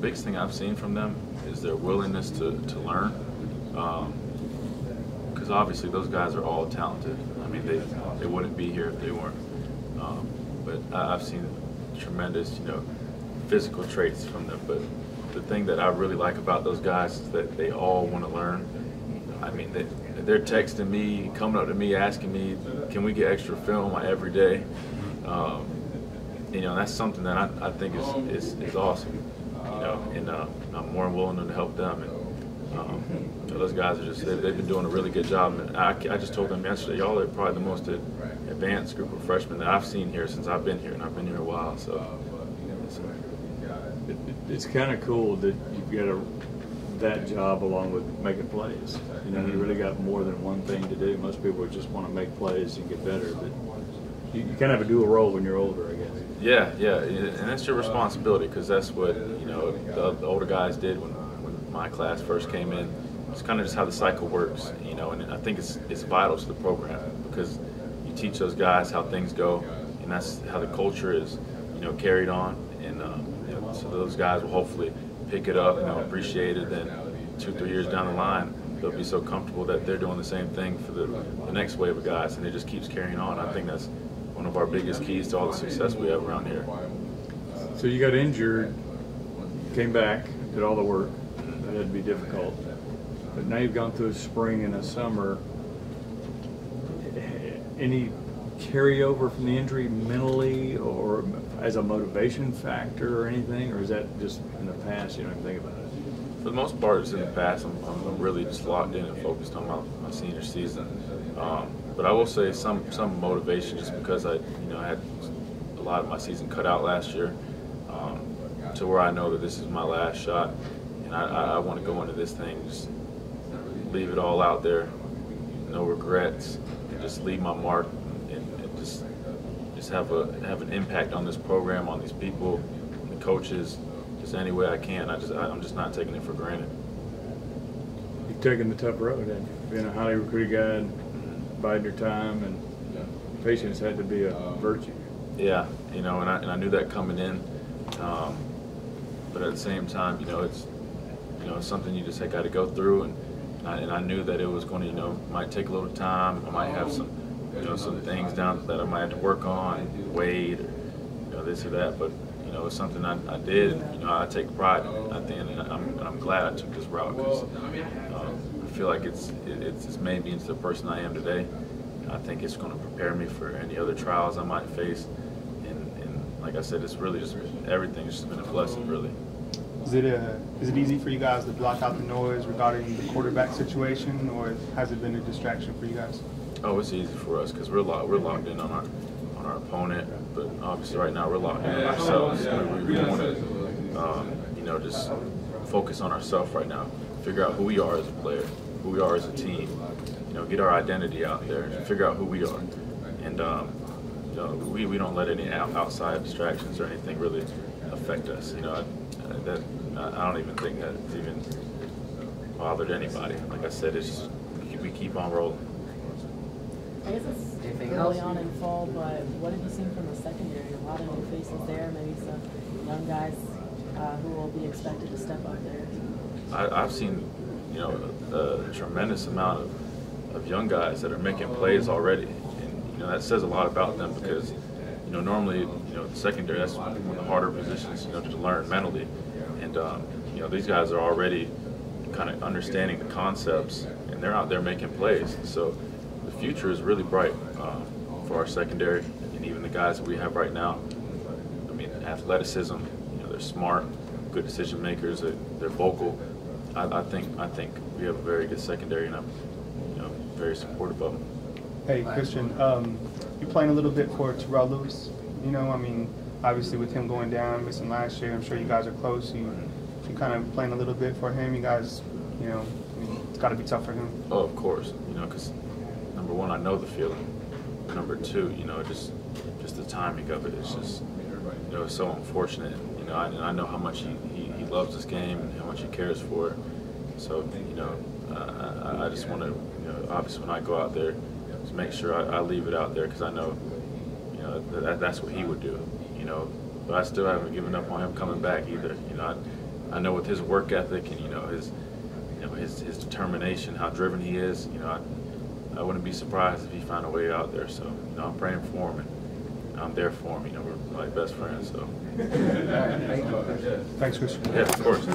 biggest thing I've seen from them is their willingness to learn. Because obviously those guys are all talented. I mean, they wouldn't be here if they weren't. But I've seen tremendous, physical traits from them. But the thing that I really like about those guys is that they all want to learn. I mean, they're texting me, coming up to me, asking me, can we get extra film every day? That's something that I think is awesome. And I'm more willing to help them. And those guys are they've been doing a really good job. And I just told them yesterday, y'all are probably the most advanced group of freshmen that I've seen here since I've been here, and I've been here a while. So it's kind of cool that you've got that job along with making plays. You really got more than one thing to do. Most people just want to make plays and get better, but you kind of have a dual role when you're older, I guess. Yeah, and that's your responsibility, because that's what the older guys did when my class first came in. It's kind of just how the cycle works, and I think it's vital to the program, because you teach those guys how things go, and that's how the culture is, carried on, and so those guys will hopefully pick it up and they'll appreciate it. Then 2-3 years down the line, they'll be so comfortable that they're doing the same thing for the next wave of guys, and it just keeps carrying on. I think that's one of our biggest keys to all the success we have around here. So you got injured, came back, did all the work. That had to be difficult. But now you've gone through a spring and a summer. Any carryover from the injury mentally or as a motivation factor or anything, or is that just in the past, you don't even think about it? For the most part, it's in the past. I'm really just locked in and focused on my senior season. But I will say some motivation, just because I had a lot of my season cut out last year, to where I know that this is my last shot, and I want to go into this thing, just leave it all out there, no regrets, and just leave my mark, and just have an impact on this program, on these people, the coaches, just any way I can. I'm just not taking it for granted. You've taken the tough road, haven't you? Being a highly recruited guy and biding your time, and patience had to be a virtue. Yeah, and I knew that coming in, but at the same time, it's something you just got to go through, and I knew that it was going to might take a little time. I might have some things down that I might have to work on, wait, or this or that, but it's something I did, and I take pride in it. I think, and I'm glad I took this route, because I feel like it's made me into the person I am today. I think it's going to prepare me for any other trials I might face, and like I said, it's really just everything's just been a blessing, really. Is it easy for you guys to block out the noise regarding the quarterback situation, or has it been a distraction for you guys? Oh, it's easy for us, because we're locked in on our opponent, but obviously right now we're locked in on ourselves. We want to, just focus on ourselves right now. Figure out who we are as a player, who we are as a team. Get our identity out there and figure out who we are. And we don't let any outside distractions or anything really affect us. I don't even think that's even bothered anybody. Like I said, it's just we keep on rolling. I guess it's early on in fall, but what have you seen from the secondary? A lot of new faces there, maybe some young guys who will be expected to step up there. I've seen, a tremendous amount of young guys that are making plays already, and that says a lot about them, because normally the secondary, that's one of the harder positions to learn mentally, and these guys are already kind of understanding the concepts, and they're out there making plays. So the future is really bright for our secondary, and even the guys that we have right now. I mean, athleticism, they're smart, good decision makers, they're vocal. I think we have a very good secondary, and I'm very supportive of them. Hey, Christian, you're playing a little bit for Terrell Lewis. Obviously with him going down, missing last year, I'm sure you guys are close. You kind of playing a little bit for him. You guys, it's got to be tough for him. Oh, of course, because number one, I know the feeling. Number two, just the timing of it. It's just, it's so unfortunate. And I know how much he loves this game and how much he cares for it. So, I just want to, obviously when I go out there, just make sure I leave it out there, because I know, that's what he would do. But I still haven't given up on him coming back either. I know with his work ethic and his determination, how driven he is, I wouldn't be surprised if he found a way out there. So I'm praying for him and I'm there for him. We're like best friends. So Thanks, Christian. yeah, of course.